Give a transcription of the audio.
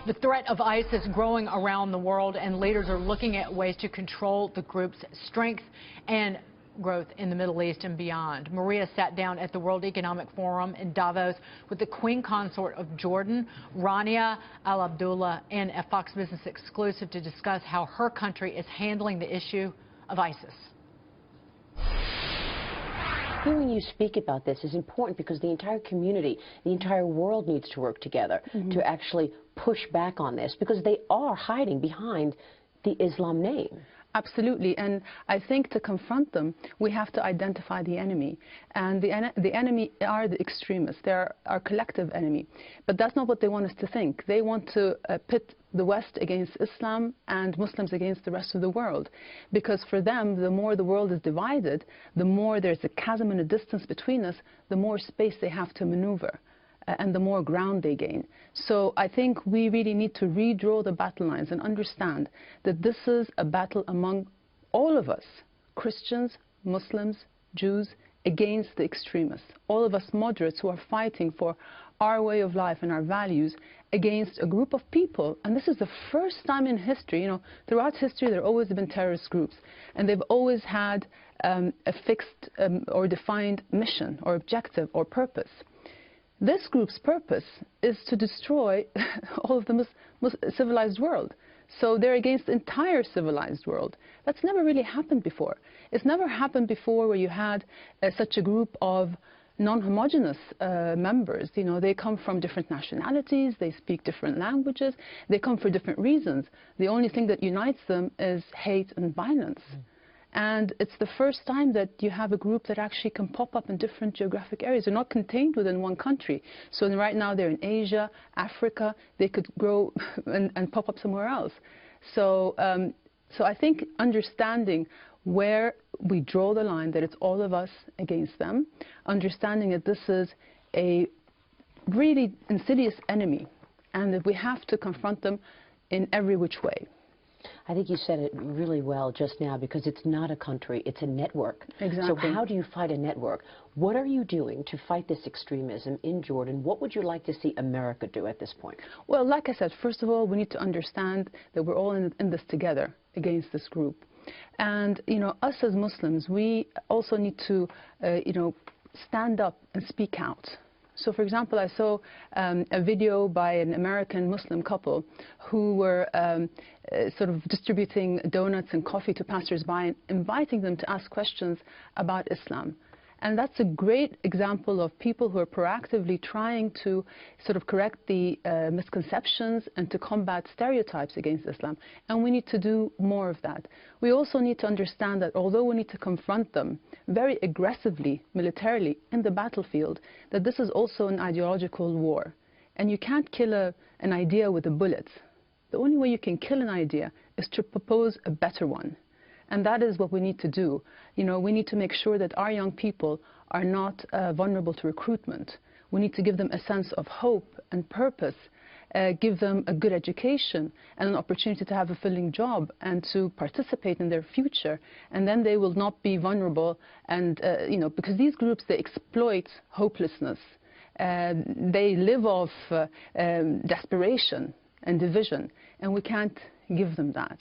The threat of ISIS growing around the world, and leaders are looking at ways to control the group's strength and growth in the Middle East and beyond. Maria sat down at the World Economic Forum in Davos with the Queen Consort of Jordan, Rania, Al-Abdullah, in a Fox Business exclusive to discuss how her country is handling the issue of ISIS. Hearing you speak about this is important because the entire community, the entire world needs to work together to actually push back on this, because they are hiding behind the Islam name. Absolutely, and I think to confront them, we have to identify the enemy. And the enemy are the extremists. They're our collective enemy. But that's not what they want us to think. They want to pit the West against Islam and Muslims against the rest of the world. Because for them, the more the world is divided, the more there's a chasm and a distance between us, the more space they have to maneuver. And the more ground they gain. So I think we really need to redraw the battle lines and understand that this is a battle among all of us, Christians, Muslims, Jews, against the extremists. All of us moderates who are fighting for our way of life and our values against a group of people. And this is the first time in history, you know, throughout history there have always been terrorist groups. And they've always had a fixed or defined mission or objective or purpose. This group's purpose is to destroy all of the civilized world. So they're against the entire civilized world. That's never really happened before. It's never happened before where you had such a group of non-homogeneous members. You know, they come from different nationalities, they speak different languages, they come for different reasons. The only thing that unites them is hate and violence. And it's the first time that you have a group that actually can pop up in different geographic areas. They're not contained within one country. So right now they're in Asia, Africa. They could grow and pop up somewhere else. So, so I think understanding where we draw the line, that it's all of us against them, understanding that this is a really insidious enemy and that we have to confront them in every which way. I think you said it really well just now, because it's not a country, it's a network. Exactly. So how do you fight a network? What are you doing to fight this extremism in Jordan? What would you like to see America do at this point? Well, like I said, first of all, we need to understand that we're all in this together against this group. And, you know, us as Muslims, we also need to, you know, stand up and speak out. So, for example, I saw a video by an American Muslim couple who were sort of distributing donuts and coffee to passers-by, inviting them to ask questions about Islam. And that's a great example of people who are proactively trying to sort of correct the misconceptions and to combat stereotypes against Islam. And we need to do more of that. We also need to understand that although we need to confront them very aggressively, militarily, in the battlefield, that this is also an ideological war. And you can't kill an idea with a bullet. The only way you can kill an idea is to propose a better one. And that is what we need to do. You know, we need to make sure that our young people are not vulnerable to recruitment. We need to give them a sense of hope and purpose, give them a good education and an opportunity to have a fulfilling job and to participate in their future. And then they will not be vulnerable. And, you know, because these groups, they exploit hopelessness. They live off desperation and division. And we can't give them that.